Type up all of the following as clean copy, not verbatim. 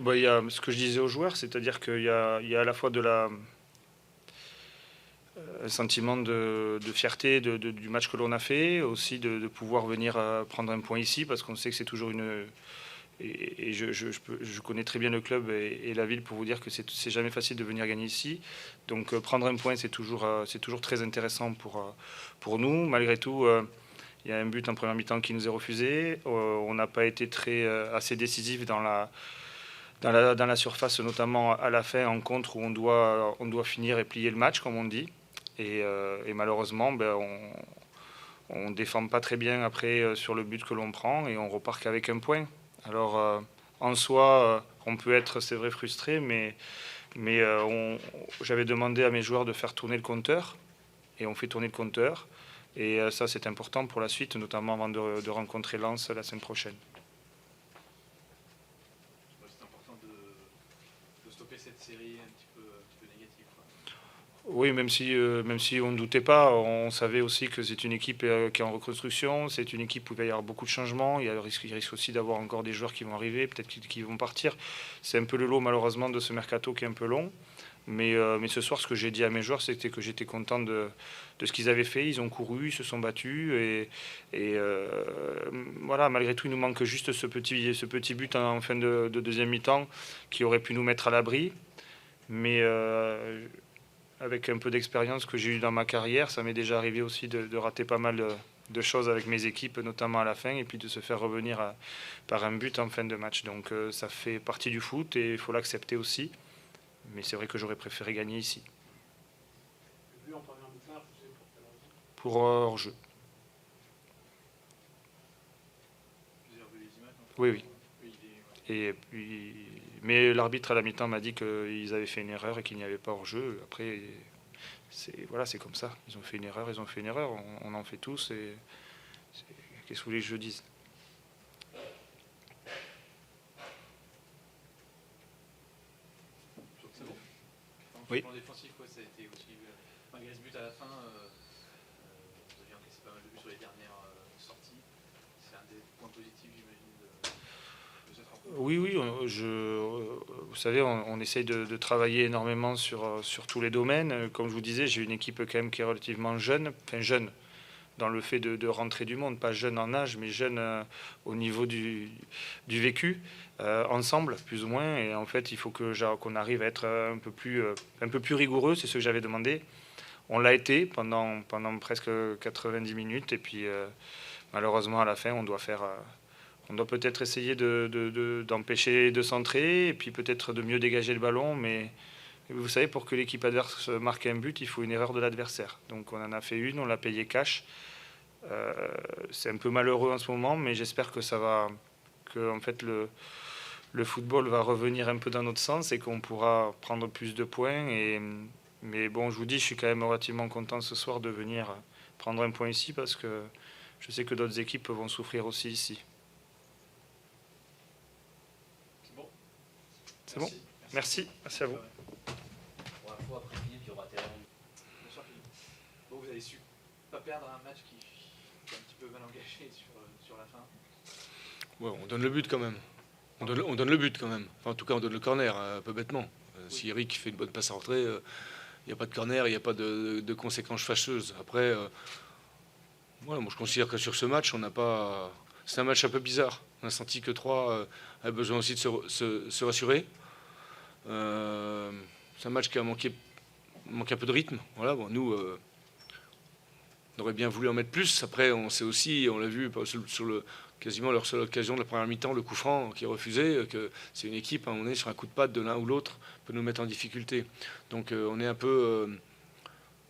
Bah, il y a ce que je disais aux joueurs, c'est-à-dire qu'il y a à la fois un sentiment de fierté du match que l'on a fait, aussi de pouvoir venir prendre un point ici, parce qu'on sait que c'est toujours une... Et je connais très bien le club et la ville pour vous dire que c'est jamais facile de venir gagner ici. Donc prendre un point, c'est toujours très intéressant pour nous. Malgré tout, il y a un but en première mi-temps qui nous est refusé. On n'a pas été assez décisif dans la surface, notamment à la fin en contre où on doit finir et plier le match, comme on dit. Et malheureusement, ben, on défend pas très bien après sur le but que l'on prend et on repart qu'avec un point. Alors en soi, on peut être, c'est vrai, frustré, mais j'avais demandé à mes joueurs de faire tourner le compteur et on fait tourner le compteur. Et ça, c'est important pour la suite, notamment avant de rencontrer Lens la semaine prochaine. C'est important de stopper cette série un petit peu négative, quoi. Oui, même si on ne doutait pas, on savait aussi que c'est une équipe qui est en reconstruction, c'est une équipe où il va y avoir beaucoup de changements, il risque aussi d'avoir encore des joueurs qui vont arriver, peut-être qui vont partir. C'est un peu le lot malheureusement de ce mercato qui est un peu long. Mais ce soir, ce que j'ai dit à mes joueurs, c'était que j'étais content de ce qu'ils avaient fait. Ils ont couru, ils se sont battus. Et voilà, malgré tout, il nous manque juste ce petit but en fin de deuxième mi-temps qui aurait pu nous mettre à l'abri. Mais avec un peu d'expérience que j'ai eu dans ma carrière, ça m'est déjà arrivé aussi de rater pas mal de choses avec mes équipes, notamment à la fin, et puis de se faire revenir par un but en fin de match. Donc ça fait partie du foot et il faut l'accepter aussi. Mais c'est vrai que j'aurais préféré gagner ici. Le but en première mi-temps refusé pour quelle raison? Pour hors-jeu. Vous avez revu les images un peu? Oui, oui. Oui, Et puis, mais l'arbitre à la mi-temps m'a dit qu'ils avaient fait une erreur et qu'il n'y avait pas hors-jeu. Après, voilà, c'est comme ça. Ils ont fait une erreur, ils ont fait une erreur. On en fait tous. Et qu'est-ce que vous voulez que je dise? c'est bon. Sur Oui. le plan défensif, quoi, ça a été aussi, malgré ce but à la fin, vous avez encaissé pas mal de buts sur les dernières sorties. C'est un des points positifs, j'imagine, de cette rencontre. Oui, oui. Vous savez, on essaye de travailler énormément sur tous les domaines. Comme je vous disais, j'ai une équipe quand même qui est relativement jeune. Enfin, jeune dans le fait de rentrer du monde, pas jeune en âge, mais jeune au niveau du vécu, ensemble, plus ou moins. Et en fait, il faut qu'on arrive à être un peu plus rigoureux, c'est ce que j'avais demandé. On l'a été pendant presque 90 minutes, et puis malheureusement, à la fin, on doit peut-être essayer d'empêcher de centrer, et puis peut-être de mieux dégager le ballon, mais vous savez, pour que l'équipe adverse marque un but, il faut une erreur de l'adversaire. Donc on en a fait une, on l'a payé cash. C'est un peu malheureux en ce moment, mais j'espère que en fait le football va revenir un peu dans notre sens et qu'on pourra prendre plus de points. Mais bon, je vous dis, je suis quand même relativement content ce soir de venir prendre un point ici parce que je sais que d'autres équipes vont souffrir aussi ici. C'est bon. C'est bon? Merci à vous. Pour la fois, après Philippe, il y aura tellement. Bonsoir Philippe. Bon, vous avez su pas perdre un match qui est un petit peu mal engagé sur la fin. Ouais, on donne le but quand même. On donne le but quand même. Enfin, en tout cas, on donne le corner, un peu bêtement. Si Eric fait une bonne passe à rentrée, il n'y a pas de corner, il n'y a pas de conséquences fâcheuses. Après, moi je considère que sur ce match, on n'a pas. C'est un match un peu bizarre. On a senti que Troyes a besoin aussi de se rassurer. C'est un match qui manque un peu de rythme. Voilà, bon, nous, on aurait bien voulu en mettre plus. Après, on sait aussi, on l'a vu sur quasiment leur seule occasion de la première mi-temps, le coup franc qui est refusé, que c'est une équipe, on est sur un coup de patte de l'un ou l'autre, peut nous mettre en difficulté. Donc on est un peu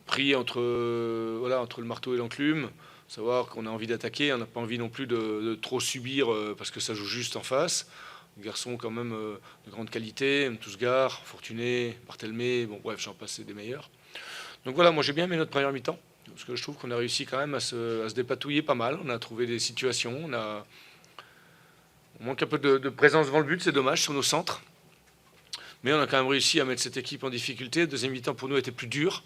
pris entre le marteau et l'enclume, savoir qu'on a envie d'attaquer, on n'a pas envie non plus de trop subir parce que ça joue juste en face. Des garçons quand même de grande qualité, Tousgar, Fortuné, Barthelmé, bon bref, j'en passe, c'est des meilleurs. Donc voilà, moi j'ai bien aimé notre première mi-temps, parce que je trouve qu'on a réussi quand même à se dépatouiller pas mal. On a trouvé des situations, on manque un peu de présence devant le but, c'est dommage, sur nos centres. Mais on a quand même réussi à mettre cette équipe en difficulté. Le deuxième mi-temps pour nous était plus dur.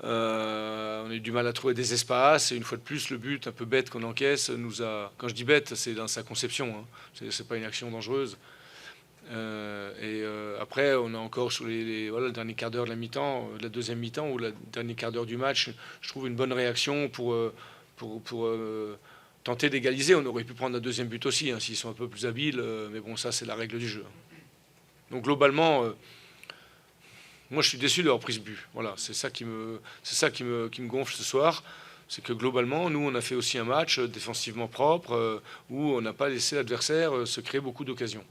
On a eu du mal à trouver des espaces. Et une fois de plus, le but un peu bête qu'on encaisse nous a... Quand je dis bête, c'est dans sa conception. Hein. C'est pas une action dangereuse. Après, on a encore sur voilà, le dernier quart d'heure de la mi-temps, de la deuxième mi-temps ou le dernier quart d'heure du match, je trouve une bonne réaction pour tenter d'égaliser. On aurait pu prendre un deuxième but aussi, hein, s'ils sont un peu plus habiles, mais bon, ça c'est la règle du jeu. Donc globalement, moi je suis déçu d'avoir pris ce but. Voilà, c'est ça qui me gonfle ce soir. C'est que globalement, nous on a fait aussi un match défensivement propre, où on n'a pas laissé l'adversaire se créer beaucoup d'occasions.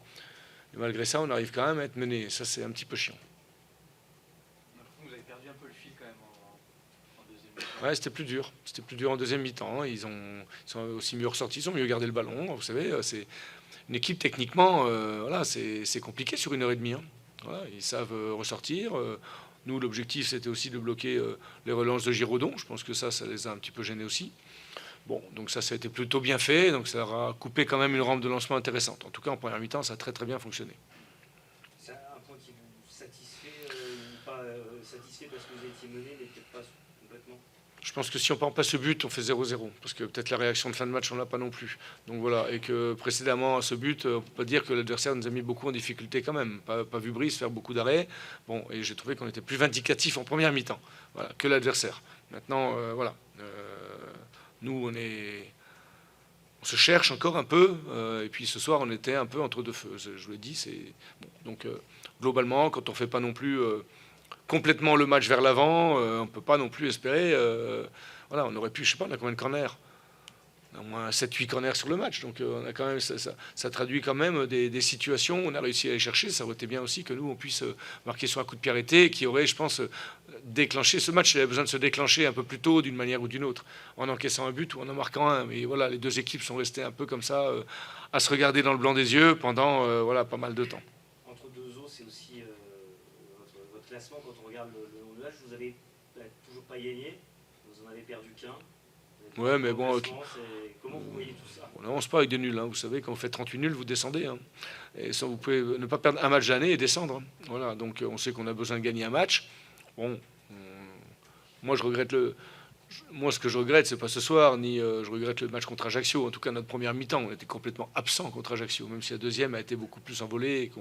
Et malgré ça, on arrive quand même à être mené. Ça, c'est un petit peu chiant. Vous avez perdu un peu le fil quand même en deuxième mi-temps. Ouais, c'était plus dur. C'était plus dur en deuxième mi-temps. Ils sont aussi mieux ressortis, ils ont mieux gardé le ballon. Vous savez, c'est une équipe techniquement, voilà, c'est compliqué sur une heure et demie. Hein. Voilà, ils savent ressortir. Nous, l'objectif, c'était aussi de bloquer les relances de Giraudon. Je pense que ça les a un petit peu gênés aussi. Bon, donc ça a été plutôt bien fait, donc ça a coupé quand même une rampe de lancement intéressante. En tout cas, en première mi-temps, ça a très très bien fonctionné. C'est un point qui vous satisfait ou pas satisfait parce que vous étiez mené, mais peut-être pas complètement. Je pense que si on ne prend pas ce but, on fait 0-0. Parce que peut-être la réaction de fin de match, on ne l'a pas non plus. Donc voilà, et que précédemment à ce but, on ne peut pas dire que l'adversaire nous a mis beaucoup en difficulté quand même. Pas vu Brice faire beaucoup d'arrêts. Bon, et j'ai trouvé qu'on était plus vindicatif en première mi-temps, voilà, que l'adversaire. Maintenant, voilà. Nous, on se cherche encore un peu, et puis ce soir, on était un peu entre deux feux. Je le dis, c'est bon. Donc globalement, quand on ne fait pas non plus complètement le match vers l'avant, on ne peut pas non plus espérer. Voilà, on aurait pu, je sais pas, on a combien de corners? On a au moins 7-8 corners sur le match, donc on a quand même, ça traduit quand même des situations. On a réussi à les chercher. Ça aurait été bien aussi que nous, on puisse marquer sur un coup de pied arrêté qui aurait, je pense, déclenché ce match. Il avait besoin de se déclencher un peu plus tôt d'une manière ou d'une autre, en encaissant un but ou en marquant un. Mais voilà, les deux équipes sont restées un peu comme ça, à se regarder dans le blanc des yeux pendant voilà, pas mal de temps. Entre deux eaux, c'est aussi votre classement. Quand on regarde le long de l'âge, vous n'avez toujours pas gagné, vous en avez perdu qu'un. Ouais, mais bon, comment vous voyez tout ça? On n'avance pas avec des nuls. Hein. Vous savez, quand on fait 38 nuls, vous descendez. Hein. Et ça, vous pouvez ne pas perdre un match l'année et descendre. Hein. Voilà, donc on sait qu'on a besoin de gagner un match. Bon, moi je regrette Moi, ce que je regrette, c'est pas ce soir, ni je regrette le match contre Ajaccio. En tout cas, notre première mi-temps, on était complètement absent contre Ajaccio, même si la deuxième a été beaucoup plus envolée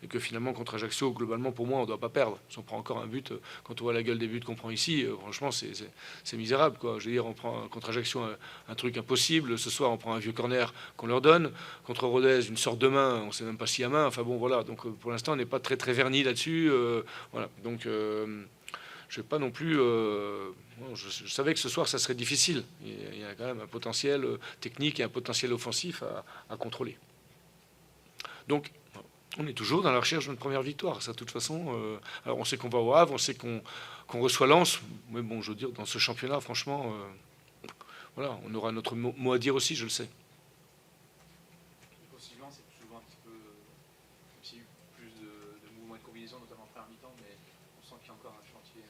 et que finalement, contre Ajaccio, globalement, pour moi, on ne doit pas perdre. Si on prend encore un but, quand on voit la gueule des buts qu'on prend ici, franchement, c'est misérable, quoi. Je veux dire, on prend contre Ajaccio un truc impossible. Ce soir, on prend un vieux corner qu'on leur donne. Contre Rodez, une sorte de main, on ne sait même pas s'il y a main. Enfin bon, voilà. Donc pour l'instant, on n'est pas très très vernis là-dessus. Voilà. Donc je vais pas non plus. Je savais que ce soir, ça serait difficile. Il y a quand même un potentiel technique et un potentiel offensif à contrôler. Donc, on est toujours dans la recherche d'une première victoire. Ça, de toute façon. Alors, on sait qu'on va au Havre, on sait qu'on reçoit Lens. Mais bon, je veux dire, dans ce championnat, franchement, voilà, on aura notre mot à dire aussi, je le sais. Possiblement, c'est souvent un petit peu. Même s'il y a eu plus de mouvements et de combinaisons, notamment en première mi-temps, mais on sent qu'il y a encore un chantier.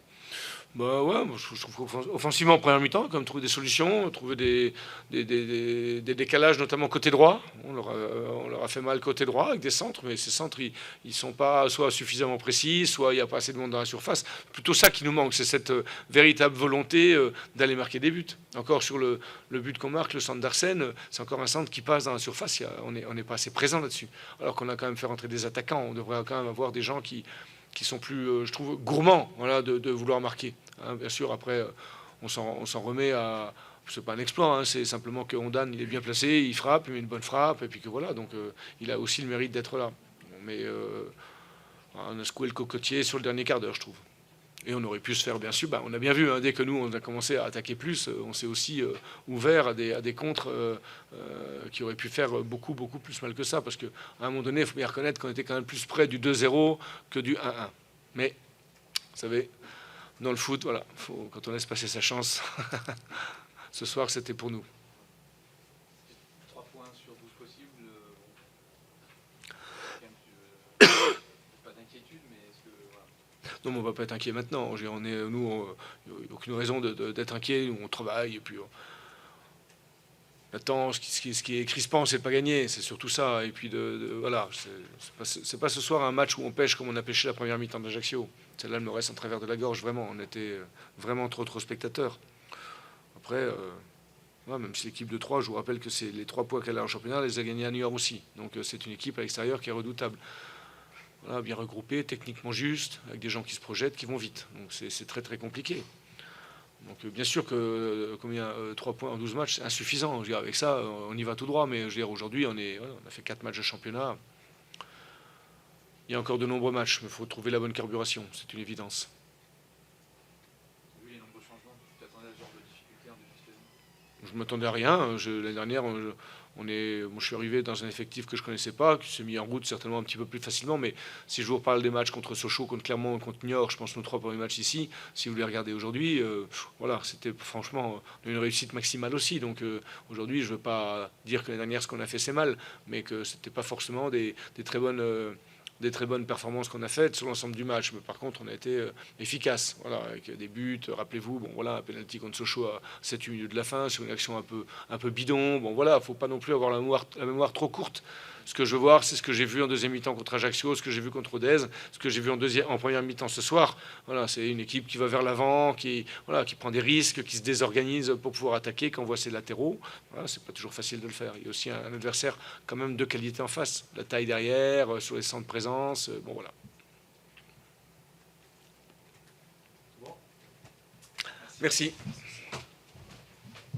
Bah ouais, je trouve qu'offensivement en première mi-temps, comme trouver des solutions, trouver des décalages, notamment côté droit. On leur a fait mal côté droit avec des centres, mais ces centres, ils sont pas soit suffisamment précis, soit il n'y a pas assez de monde dans la surface. Plutôt ça qui nous manque, c'est cette véritable volonté d'aller marquer des buts. Encore sur le but qu'on marque, le centre d'Arsène, c'est encore un centre qui passe dans la surface. On n'est pas assez présent là-dessus. Alors qu'on a quand même fait rentrer des attaquants. On devrait quand même avoir des gens qui sont plus, je trouve, gourmands, voilà, de vouloir marquer. Hein, bien sûr, après, on s'en remet à... C'est pas un exploit, hein, c'est simplement que Ondan, il est bien placé, il frappe, il met une bonne frappe, et puis que voilà, donc il a aussi le mérite d'être là. Mais on a secoué le cocotier sur le dernier quart d'heure, je trouve. Et on aurait pu se faire, bien sûr, on a bien vu, hein, dès que nous, on a commencé à attaquer plus, on s'est aussi ouvert à des contres qui auraient pu faire beaucoup, beaucoup plus mal que ça. Parce qu'à un moment donné, il faut bien reconnaître qu'on était quand même plus près du 2-0 que du 1-1. Mais, vous savez, dans le foot, voilà, quand on laisse passer sa chance, ce soir, c'était pour nous. 3 points sur 12 possibles. Pas d'inquiétude, mais est-ce que. Voilà. Non, mais on ne va pas être inquiet maintenant. Il n'y a aucune raison d'être inquiet. On travaille et puis maintenant, ce qui est crispant, c'est de pas gagner. C'est surtout ça. Et puis voilà, c'est pas ce soir un match où on pêche comme on a pêché la première mi-temps d'Ajaccio. Celle-là, elle me reste en travers de la gorge. Vraiment, on était vraiment trop spectateurs. Après, même si l'équipe de 3, je vous rappelle que c'est les 3 points qu'elle a en championnat, elle les a gagnés à New York aussi. Donc c'est une équipe à l'extérieur qui est redoutable. voilà, bien regroupés, techniquement justes, avec des gens qui se projettent, qui vont vite. Donc c'est très très compliqué. Donc bien sûr que 3 points en 12 matchs, c'est insuffisant. Je veux dire, avec ça, on y va tout droit. Mais je veux dire, aujourd'hui, on a fait 4 matchs de championnat. Il y a encore de nombreux matchs, mais il faut trouver la bonne carburation. C'est une évidence. Vu les nombreux changements, tu t'attendais à ce genre de difficultés en début de saison? Je ne m'attendais à rien. L'année dernière, moi, je suis arrivé dans un effectif que je ne connaissais pas, qui s'est mis en route certainement un petit peu plus facilement. Mais si je vous reparle des matchs contre Sochaux, contre Clermont, contre Niort, je pense nos 3 premiers matchs ici, si vous les regardez aujourd'hui, voilà, c'était franchement une réussite maximale aussi. Donc aujourd'hui, je ne veux pas dire que l'année dernière, ce qu'on a fait, c'est mal, mais que ce n'était pas forcément des très bonnes performances qu'on a faites sur l'ensemble du match. Mais par contre, on a été efficace, voilà, avec des buts. Rappelez-vous, bon voilà, un penalty contre Sochaux à 7 minutes de la fin sur une action un peu bidon. Bon voilà, faut pas non plus avoir la mémoire trop courte. Ce que je veux voir, c'est ce que j'ai vu en deuxième mi-temps contre Ajaccio, ce que j'ai vu contre Rodez, ce que j'ai vu en première mi-temps ce soir. Voilà, c'est une équipe qui va vers l'avant, qui prend des risques, qui se désorganise pour pouvoir attaquer quand on voit ses latéraux. Voilà, c'est pas toujours facile de le faire. Il y a aussi un adversaire quand même de qualité en face, la taille derrière, sur les centres de présence. Bon voilà. Merci.